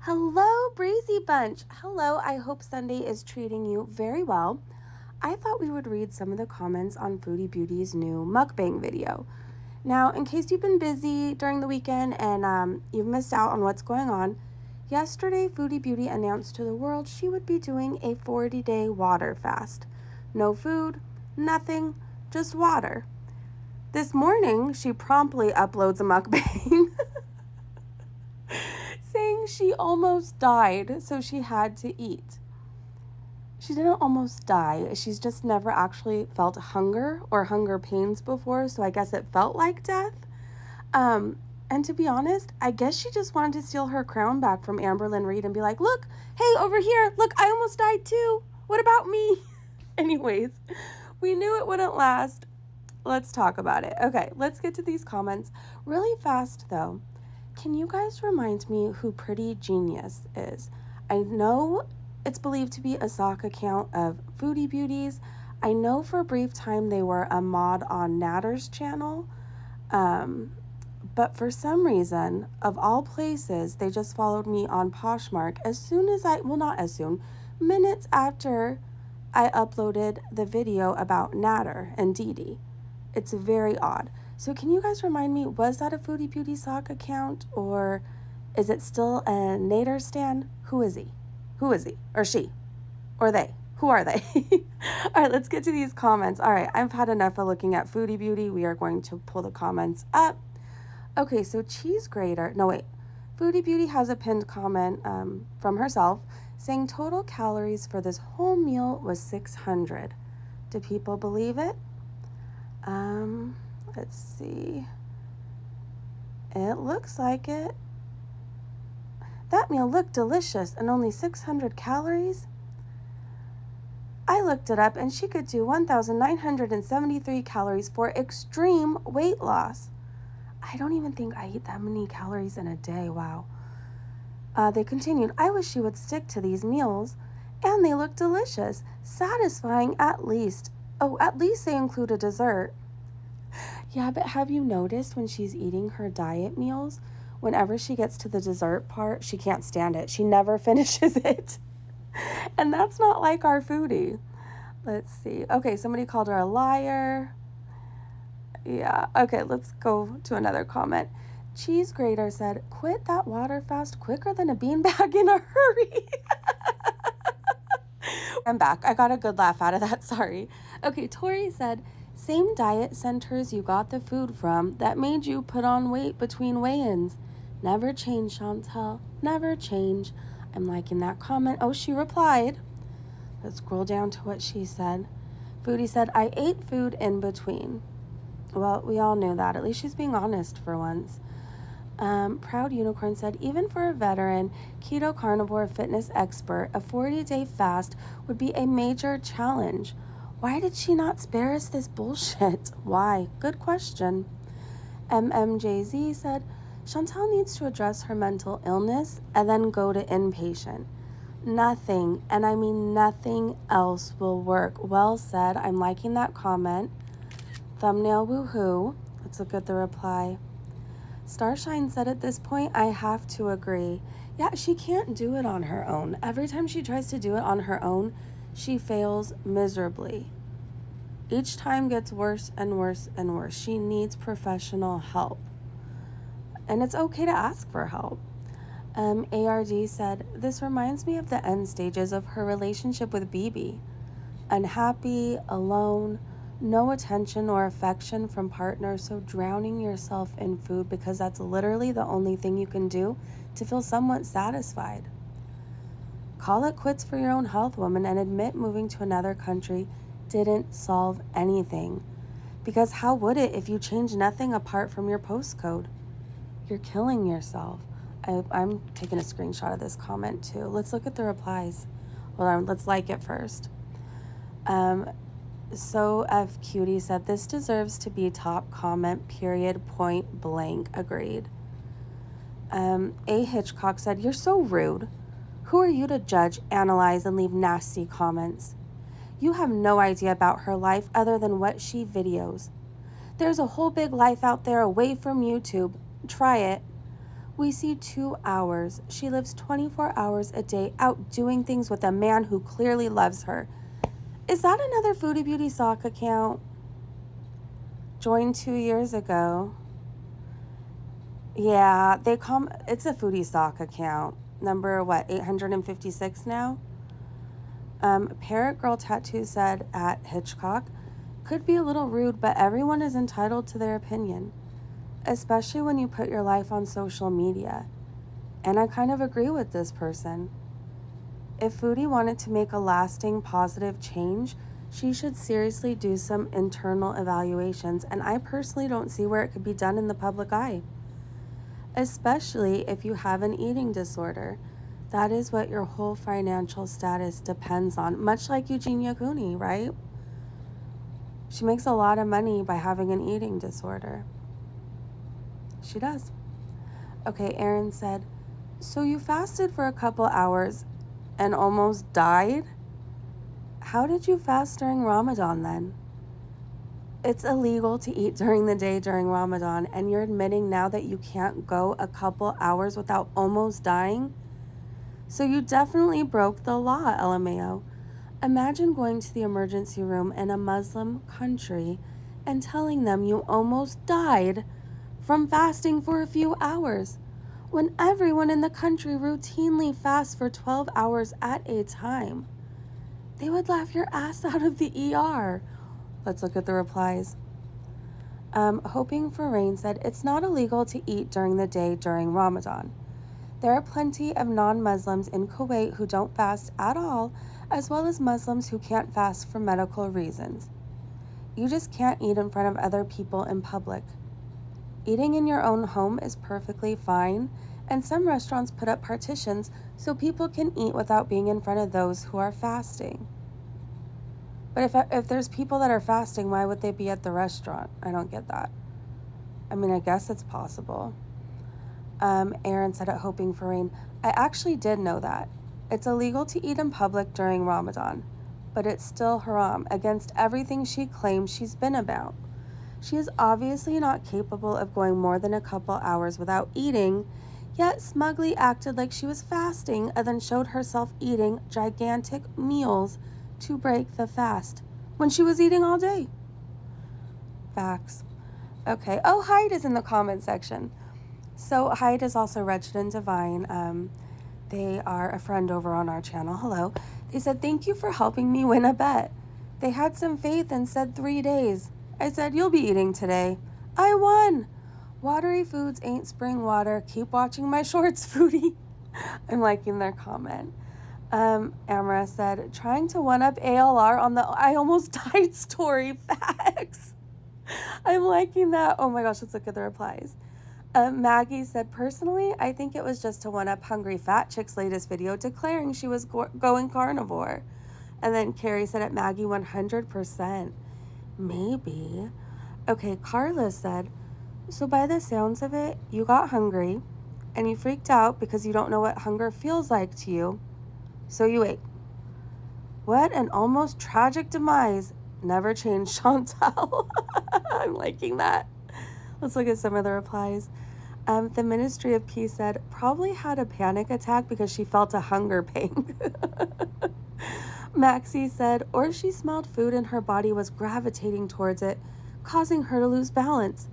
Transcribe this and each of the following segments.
Hello, Breezy Bunch. Hello, I hope Sunday is treating you very well. I thought we would read some of the comments on Foodie Beauty's new mukbang video. Now, in case you've been busy during the weekend and you've missed out on what's going on, yesterday Foodie Beauty announced to the world she would be doing a 40-day water fast. No food, nothing, just water. This morning, she promptly uploads a mukbang saying she almost died, so she had to eat. She didn't almost die. She's just never actually felt hunger or hunger pains before, so I guess it felt like death. And to be honest, I guess she just wanted to steal her crown back from Amberlynn Reed and be like, look, hey, over here, look, I almost died too. What about me? Anyways, we knew it wouldn't last. Let's talk about it. Okay, let's get to these comments. Really fast, though. Can you guys remind me who Pretty Genius is? I know it's believed to be a sock account of Foodie Beauties. I know for a brief time they were a mod on Natter's channel. But for some reason, of all places, they just followed me on Poshmark minutes after I uploaded the video about Natter and Dee Dee. It's very odd. So can you guys remind me, was that a Foodie Beauty sock account, or is it still a Nader stan? Who is he? Who is he? Or she? Or they? Who are they? All right, let's get to these comments. All right, I've had enough of looking at Foodie Beauty. We are going to pull the comments up. Okay, so Cheese Grater. No, wait. Foodie Beauty has a pinned comment from herself saying total calories for this whole meal was 600. Do people believe it? Let's see. It looks like it. That meal looked delicious and only 600 calories. I looked it up and she could do 1,973 calories for extreme weight loss. I don't even think I eat that many calories in a day. Wow. They continued, I wish she would stick to these meals, and they look delicious, satisfying at least. Oh, at least they include a dessert. Yeah, but have you noticed when she's eating her diet meals, whenever she gets to the dessert part, she can't stand it. She never finishes it. And that's not like our foodie. Let's see. Okay, somebody called her a liar. Yeah, okay, let's go to another comment. Cheese Grater said, quit that water fast quicker than a beanbag in a hurry. I'm back. I got a good laugh out of that. Sorry. Okay, Tori said, same diet centers you got the food from that made you put on weight between weigh-ins. Never change, Chantel. Never change. I'm liking that comment. Oh, she replied. Let's scroll down to what she said. Foodie said, I ate food in between. Well, we all knew that. At least she's being honest for once. Proud Unicorn said, even for a veteran, keto carnivore fitness expert, a 40-day fast would be a major challenge. Why did she not spare us this bullshit? Why? Good question. MMJZ said, Chantel needs to address her mental illness and then go to inpatient. Nothing, and I mean nothing else will work. Well said. I'm liking that comment. Thumbnail woohoo. Let's look at the reply. Starshine said, at this point, I have to agree. Yeah, she can't do it on her own. Every time she tries to do it on her own, she fails miserably. Each time gets worse and worse and worse. She needs professional help. And it's okay to ask for help. ARD said, this reminds me of the end stages of her relationship with BB. Unhappy, alone, no attention or affection from partner, so drowning yourself in food because that's literally the only thing you can do to feel somewhat satisfied. Call it quits for your own health, woman, and admit moving to another country didn't solve anything. Because how would it if you change nothing apart from your postcode? You're killing yourself. I'm taking a screenshot of this comment too. Let's look at the replies. Hold on, let's like it first. So F Cutie said, this deserves to be top comment, period, point blank. Agreed. A Hitchcock said, you're so rude. Who are you to judge, analyze, and leave nasty comments? You have no idea about her life other than what she videos. There's a whole big life out there away from YouTube. Try it. We see 2 hours. She lives 24 hours a day out doing things with a man who clearly loves her. Is that another Foodie Beauty sock account? Joined 2 years ago. Yeah, it's a Foodie sock account. Number, 856 now? Parrot Girl Tattoo said at Hitchcock, could be a little rude, but everyone is entitled to their opinion, especially when you put your life on social media. And I kind of agree with this person. If Foodie wanted to make a lasting positive change, she should seriously do some internal evaluations, and I personally don't see where it could be done in the public eye. Especially if you have an eating disorder. That is what your whole financial status depends on, much like Eugenia Cooney, right? She makes a lot of money by having an eating disorder. She does. Okay, Aaron said, so you fasted for a couple hours and almost died? How did you fast during Ramadan then? It's illegal to eat during the day during Ramadan, and you're admitting now that you can't go a couple hours without almost dying? So you definitely broke the law, LMAO. Imagine going to the emergency room in a Muslim country and telling them you almost died from fasting for a few hours, when everyone in the country routinely fasts for 12 hours at a time. They would laugh your ass out of the ER. Let's look at the replies. Hoping for Rain said, it's not illegal to eat during the day during Ramadan. There are plenty of non-Muslims in Kuwait who don't fast at all, as well as Muslims who can't fast for medical reasons. You just can't eat in front of other people in public. Eating in your own home is perfectly fine, and some restaurants put up partitions so people can eat without being in front of those who are fasting. But if there's people that are fasting, why would they be at the restaurant? I don't get that. I mean, I guess it's possible. Aaron said at Hoping for Rain, I actually did know that. It's illegal to eat in public during Ramadan, but it's still haram against everything she claims she's been about. She is obviously not capable of going more than a couple hours without eating, yet smugly acted like she was fasting and then showed herself eating gigantic meals to break the fast when she was eating all day. Facts. Okay. Oh, Hyde is in the comment section. So Hyde is also Wretched and Divine. They are a friend over on our channel. Hello. They said, thank you for helping me win a bet. They had some faith and said 3 days. I said, you'll be eating today. I won. Watery foods ain't spring water. Keep watching my shorts, Foodie. I'm liking their comment. Amara said, trying to one-up ALR on the I almost died story. Facts. I'm liking that. Oh my gosh, let's look at the replies. Maggie said, personally, I think it was just to one-up Hungry Fat Chick's latest video declaring she was going carnivore. And then Carrie said at Maggie 100%. Maybe. Okay, Carla said, so by the sounds of it, you got hungry and you freaked out because you don't know what hunger feels like to you. So you ate. What an almost tragic demise. Never change, Chantal. I'm liking that. Let's look at some of the replies. The Ministry of Peace said, probably had a panic attack because she felt a hunger pain. Maxie said, or she smelled food and her body was gravitating towards it, causing her to lose balance.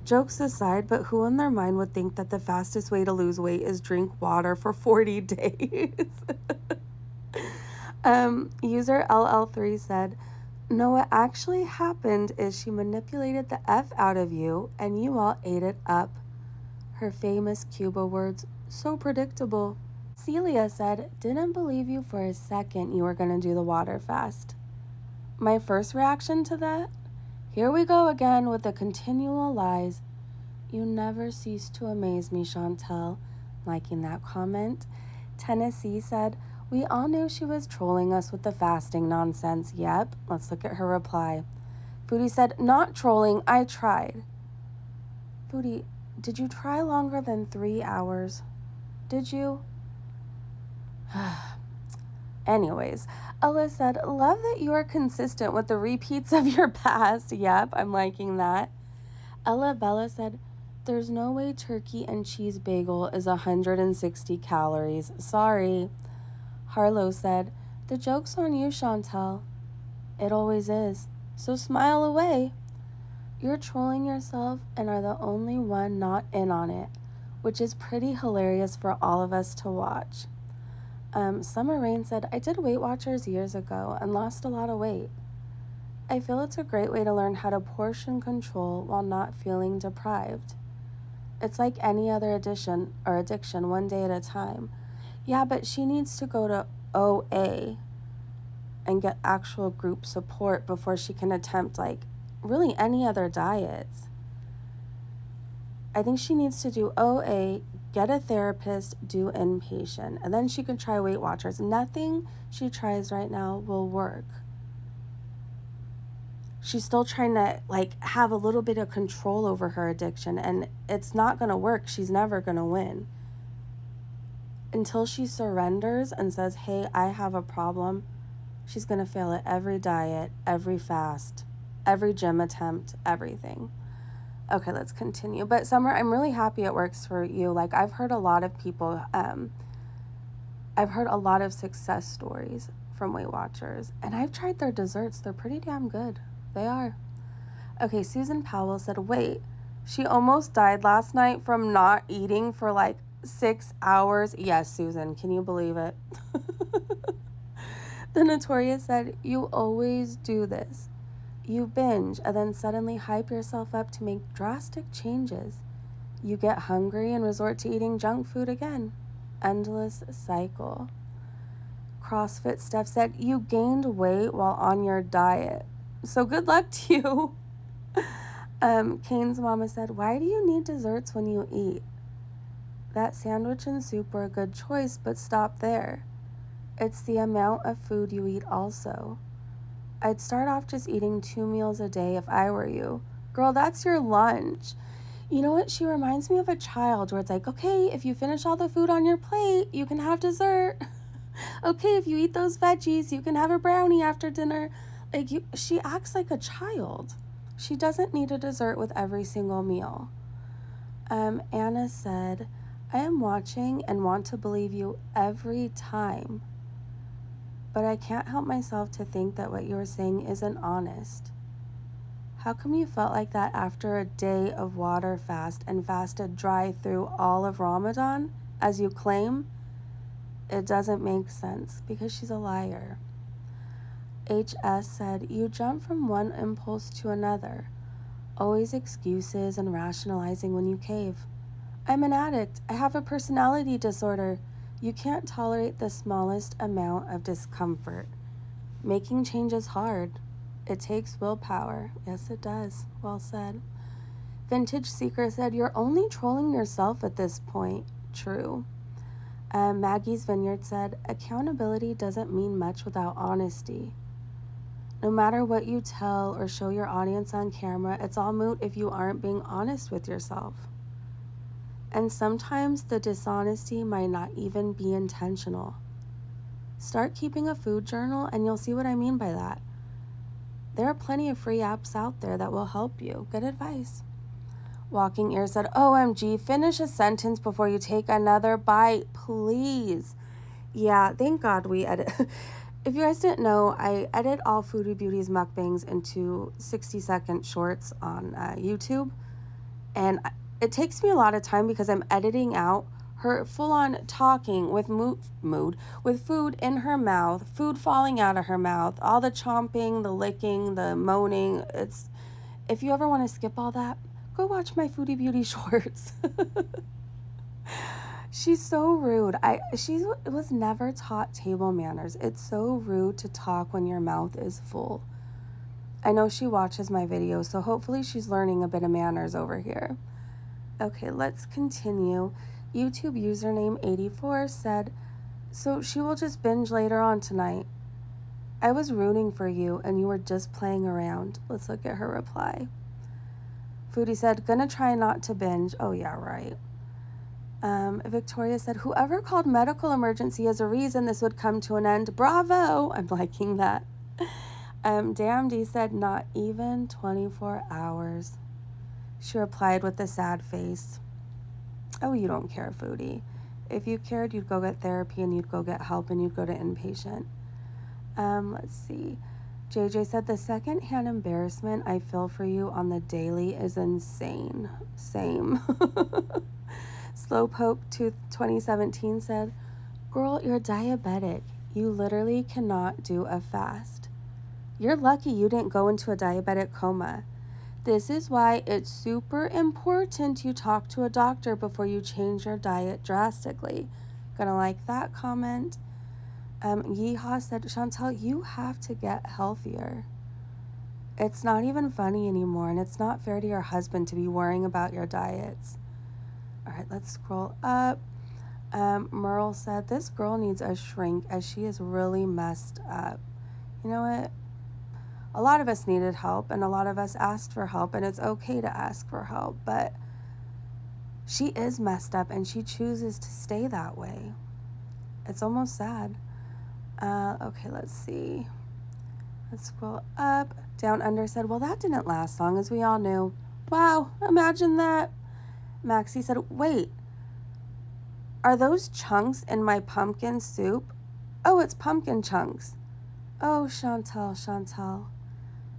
Jokes aside, but who in their mind would think that the fastest way to lose weight is drink water for 40 days? User LL3 said, no, what actually happened is she manipulated the F out of you and you all ate it up. Her famous Cuba words, so predictable. Celia said, didn't believe you for a second you were going to do the water fast. My first reaction to that? Here we go again with the continual lies. You never cease to amaze me, Chantel. Liking that comment. Tennessee said, we all knew she was trolling us with the fasting nonsense. Yep. Let's look at her reply. Foodie said, not trolling, I tried. Foodie, did you try longer than 3 hours? Did you? Anyways, Ella said, love that you are consistent with the repeats of your past. Yep, I'm liking that. Ella Bella said, There's no way turkey and cheese bagel is 160 calories. Sorry. Harlow said, the joke's on you, Chantel. It always is. So smile away. You're trolling yourself and are the only one not in on it, which is pretty hilarious for all of us to watch. Summer Rain said, I did Weight Watchers years ago and lost a lot of weight. I feel it's a great way to learn how to portion control while not feeling deprived. It's like any other addiction, one day at a time. Yeah, but she needs to go to OA and get actual group support before she can attempt, like, really any other diets. I think she needs to do OA, get a therapist, do inpatient, and then she can try Weight Watchers. Nothing she tries right now will work. She's still trying to, like, have a little bit of control over her addiction, and it's not going to work. She's never going to win. Until she surrenders and says, hey, I have a problem, she's going to fail at every diet, every fast, every gym attempt, everything. Okay, let's continue. But Summer, I'm really happy it works for you. Like, I've heard a lot of people, I've heard a lot of success stories from Weight Watchers, and I've tried their desserts. They're pretty damn good. They are. Okay, Susan Powell said, wait, she almost died last night from not eating for like 6 hours. Yes, Susan, can you believe it? The Notorious said, you always do this. You binge and then suddenly hype yourself up to make drastic changes. You get hungry and resort to eating junk food again. Endless cycle. CrossFit Steph said, you gained weight while on your diet. So good luck to you. Kane's mama said, why do you need desserts when you eat? That sandwich and soup were a good choice, but stop there. It's the amount of food you eat also. I'd start off just eating 2 meals a day if I were you. Girl, that's your lunch. You know what? She reminds me of a child where it's like, okay, if you finish all the food on your plate, you can have dessert. Okay, if you eat those veggies, you can have a brownie after dinner. She acts like a child. She doesn't need a dessert with every single meal. Anna said, I am watching and want to believe you every time. But I can't help myself to think that what you're saying isn't honest. How come you felt like that after a day of water fast and fasted dry through all of Ramadan, as you claim? It doesn't make sense because she's a liar. HS said, you jump from one impulse to another, always excuses and rationalizing when you cave. I'm an addict. I have a personality disorder. You can't tolerate the smallest amount of discomfort. Making change is hard. It takes willpower. Yes, it does. Well said. Vintage Seeker said, you're only trolling yourself at this point. True. Maggie's Vineyard said, accountability doesn't mean much without honesty. No matter what you tell or show your audience on camera, it's all moot if you aren't being honest with yourself. And sometimes the dishonesty might not even be intentional. Start keeping a food journal and you'll see what I mean by that. There are plenty of free apps out there that will help you. Good advice. Walking Ear said, OMG, finish a sentence before you take another bite, please. Yeah, thank God we edit. If you guys didn't know, I edit all Foodie Beauty's mukbangs into 60-second shorts on YouTube. And it takes me a lot of time because I'm editing out her full-on talking with with food in her mouth, food falling out of her mouth, all the chomping, the licking, the moaning. If you ever want to skip all that, go watch my Foodie Beauty shorts. She's so rude. She was never taught table manners. It's so rude to talk when your mouth is full. I know she watches my videos, so hopefully she's learning a bit of manners over here. Okay, let's continue. YouTube username 84 said, so she will just binge later on tonight. I was rooting for you and you were just playing around. Let's look at her reply. Foodie said, gonna try not to binge. Oh yeah, right. Victoria said, whoever called medical emergency as a reason this would come to an end, bravo. I'm liking that. Damn D said, not even 24 hours. She replied with a sad face. Oh, you don't care, foodie. If you cared, you'd go get therapy and you'd go get help and you'd go to inpatient. Let's see. JJ said, the secondhand embarrassment I feel for you on the daily is insane. Same. Slowpoke 2017 said, girl, you're diabetic. You literally cannot do a fast. You're lucky you didn't go into a diabetic coma. This is why it's super important you talk to a doctor before you change your diet drastically. Gonna like that comment. Yeehaw said, Chantel, you have to get healthier. It's not even funny anymore, and it's not fair to your husband to be worrying about your diets. All right, let's scroll up. Merle said, this girl needs a shrink as she is really messed up. You know what? A lot of us needed help, and a lot of us asked for help, and it's okay to ask for help, but she is messed up, and she chooses to stay that way. It's almost sad. Okay, let's see. Let's scroll up. Down Under said, well, that didn't last long, as we all knew. Wow, imagine that. Maxie said, wait, are those chunks in my pumpkin soup? Oh, it's pumpkin chunks. Oh, Chantel.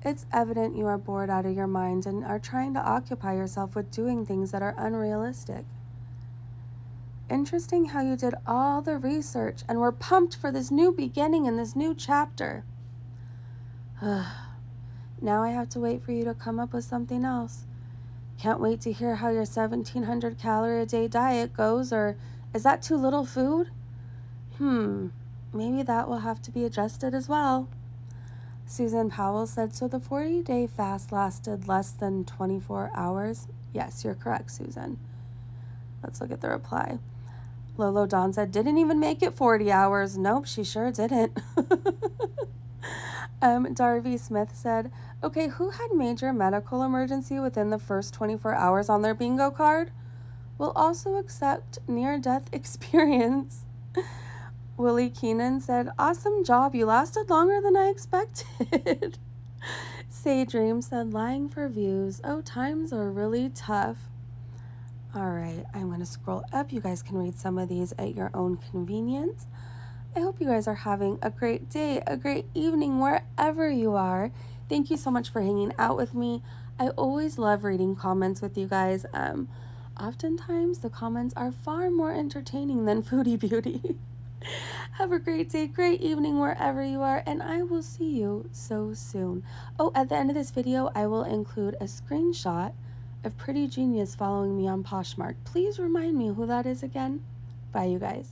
It's evident you are bored out of your mind and are trying to occupy yourself with doing things that are unrealistic. Interesting how you did all the research and were pumped for this new beginning and this new chapter. Now I have to wait for you to come up with something else. Can't wait to hear how your 1,700 calorie a day diet goes, or is that too little food? Maybe that will have to be adjusted as well. Susan Powell said, so the 40-day fast lasted less than 24 hours? Yes, you're correct, Susan. Let's look at the reply. Lolo Dawn said, didn't even make it 40 hours. Nope, she sure didn't. Darby Smith said, okay, who had major medical emergency within the first 24 hours on their bingo card? Will also accept near-death experience. Willie Keenan said, awesome job, you lasted longer than I expected. Say Dream said, lying for views. Oh, times are really tough. All right, I'm going to scroll up. You guys can read some of these at your own convenience. I hope you guys are having a great day, a great evening, wherever you are. Thank you so much for hanging out with me. I always love reading comments with you guys. Oftentimes, the comments are far more entertaining than Foodie Beauty. Have a great day, great evening, wherever you are, and I will see you so soon. Oh, at the end of this video, I will include a screenshot of Pretty Genius following me on Poshmark. Please remind me who that is again. Bye, you guys.